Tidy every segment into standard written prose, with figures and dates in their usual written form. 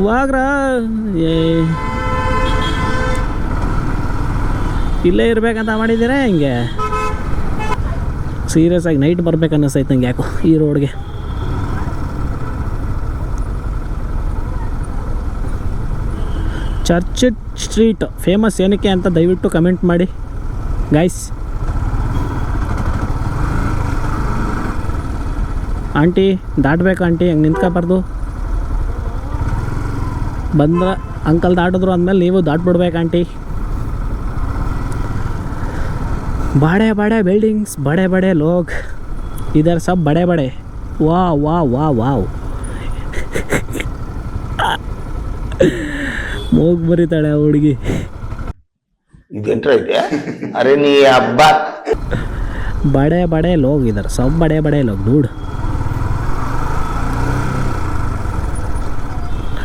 ವಾಗ್ರ ಇಲ್ಲೇ ಇರ್ಬೇಕಂತ ಮಾಡಿದ್ದೀರಾ ಹಿಂಗೆ? ಸೀರಿಯಸ್ ಆಗಿ ನೈಟ್ ಬರ್ಬೇಕು ಅನ್ನಿಸ್ತೈತೆ ನಂಗೆ ಯಾಕೋ ಈ ರೋಡ್ಗೆ. ಚರ್ಚ್ ಸ್ಟ್ರೀಟ್ ಫೇಮಸ್ ಏನಕ್ಕೆ ಅಂತ ದಯವಿಟ್ಟು ಕಮೆಂಟ್ ಮಾಡಿ ಗೈಸ್. ಆಂಟಿ ದಾಟಬೇಕು ಆಂಟಿ, ಹಂಗೆ ನಿಂತ್ಕೋಬಾರ್ದು. ಬಂದ್ರೆ ಅಂಕಲ್ ದಾಟಿದ್ರು ಅಂದಮೇಲೆ ನೀವು ದಾಟ್ಬಿಡ್ಬೇಕು ಆಂಟಿ. बड़े बड़े बिल्डिंग्स, बड़े बड़े लोग, इधर सब बड़े बड़े. वाह वाह वाह वाह. ಮೂಗ್ ಬರೀತಾಳೆ ಆ ಹುಡುಗಿ. अरे नी अब्बा बड़े बड़े लोग इधर सब बड़े बड़े लोग डूड.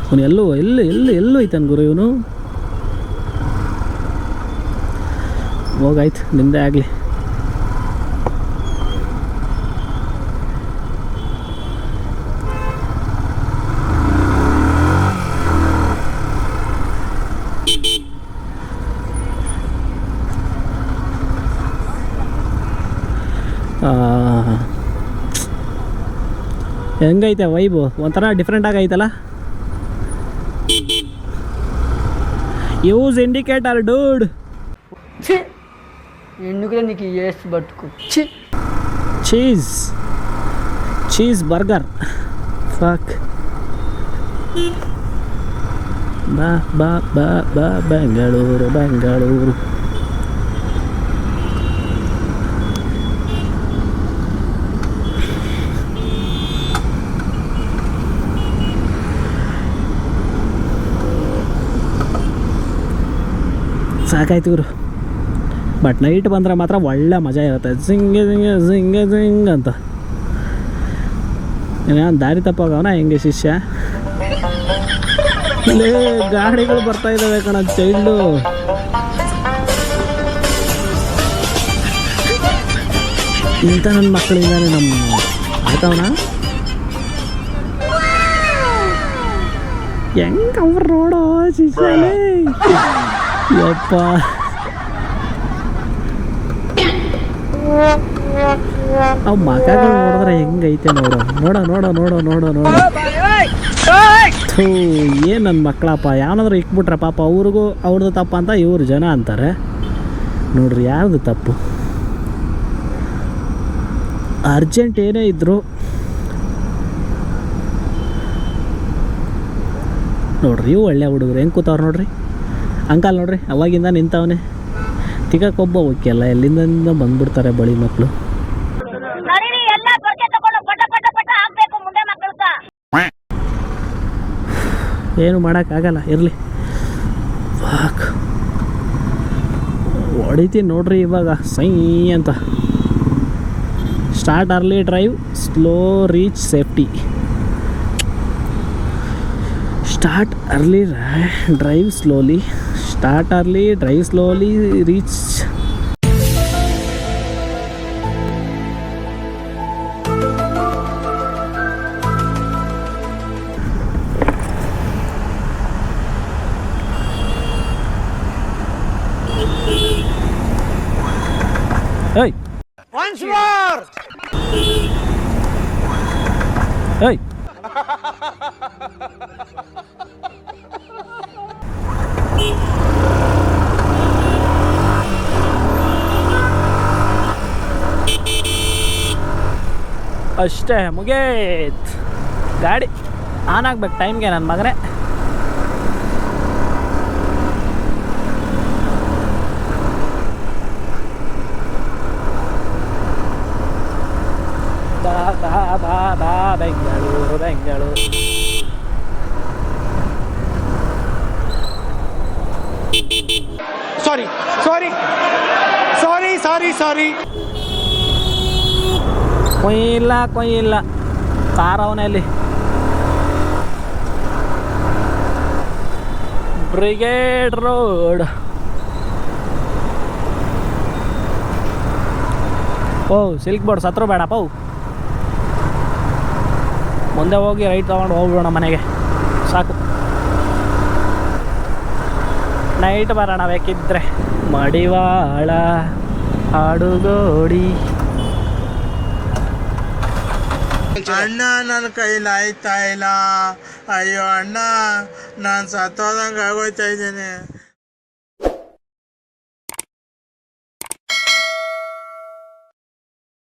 ಅವನು ಎಲ್ಲೂ ಐತನ್ ಗುರು ಇವನು. ಹೋಗಾಯ್ತು ನಿಂದೆ ಆಗಲಿ. ಹೆಂಗೈತೆ ವೈಬು? ಒಂಥರ ಡಿಫ್ರೆಂಟ್ ಆಗೈತಲ್ಲ. Use indicator dude. ఎందుకులే నీకు ఏసి పట్టుకు. Cheese burger. ఫక్. బెంగళూరు. ಸಾಕಾಯ್ತು ಇವರು. ಬಟ್ ನೈಟ್ ಬಂದರೆ ಮಾತ್ರ ಒಳ್ಳೆ ಮಜಾ ಇರುತ್ತೆ. ಜಿಂಗ್ ಅಂತ. ನಾನು ದಾರಿ ತಪ್ಪಾಗವನ ಹೆಂಗೆ ಶಿಷ್ಯ? ಇಲ್ಲಿ ಗಾಡಿಗಳು ಬರ್ತಾ ಇದ್ದಾವೆ ಕಣ ಚೈಲ್ಡು. ಇಂಥ ನನ್ನ ಮಕ್ಕಳಿಂದಾನೆ ನಮ್ಮ ಆಯ್ತವನ ಹೆಂಗ ಅವ್ರು ರೋಡೋ ಶಿಷ್ಯನೇ ಯಪ್ಪ. ಅವು ಮಕ್ಕಳು ನೋಡಿದ್ರೆ ಹೆಂಗೈತೆ ನೋಡೋ. ಏನು ನನ್ನ ಮಕ್ಕಳಪ್ಪ, ಯಾವನಾದ್ರೂ ಇಕ್ಬಿಟ್ರೆ ಪಾಪ ಅವ್ರಿಗೂ ಅವ್ರದ್ದು ತಪ್ಪ ಅಂತ ಇವ್ರು ಜನ ಅಂತಾರೆ. ನೋಡ್ರಿ ಯಾರ್ದು ತಪ್ಪು? ಅರ್ಜೆಂಟ್ ಏನೇ ಇದ್ರು ನೋಡ್ರಿ ಇವು ಒಳ್ಳೆ ಹುಡುಗರು ಹೆಂಗೆ ಕೂತವ್ರು ನೋಡ್ರಿ. ಅಂಕಲ್ ನೋಡ್ರಿ ಅವಾಗಿಂದ ನಿಂತವನೇ. ತಿಗಕ್ಕೊಬ್ಬ ಹೋಗ್ಯಲ್ಲ ಎಲ್ಲಿಂದ ಬಂದ್ಬಿಡ್ತಾರೆ ಬಳಿ ಮಕ್ಕಳು. ಏನು ಮಾಡೋಕ್ಕಾಗಲ್ಲ, ಇರಲಿ. ಹೊಡಿತೀನಿ ನೋಡ್ರಿ ಇವಾಗ ಸೈ ಅಂತ. Start early drive slow reach safety. Start early drive slowly. Start early drive slowly reach. Hey! Once more! Hey! ಅಷ್ಟೇ ಮುಗೀತ್. ಗಾಡಿ ಆನ್ ಆಗ್ಬೇಕು ಟೈಮ್ಗೆ ನನ್ನ ಮಗನೇ. ಬಾ ಬೆಂಗಳೂರು. ಸಾರಿ ಕೊಯ್ಯಿಲ್ಲ ಕಾರ್ ಅವನಲ್ಲಿ. Brigade road. Oh silk board ಸತ್ರು ಬೇಡಪ್ಪ. ಮುಂದೆ ಹೋಗಿ ರೈಟ್ ತೊಗೊಂಡು ಹೋಗ್ಬಿಡೋಣ ಮನೆಗೆ ಸಾಕು. ನೈಟ್ ಬರೋಣ ಬೇಕಿದ್ರೆ ಮಡಿವಾಳ ಆಡುಗೋಡಿ. ಅಣ್ಣ ನನ್ನ ಕೈಲಿ ಆಯ್ತಾ ಇಲ್ಲ, ಅಯ್ಯೋ ಅಣ್ಣ ನಾನು ಸತ್ತೋದಂಗೆ ಆಗೋಯ್ತಾ ಇದ್ದೀನಿ.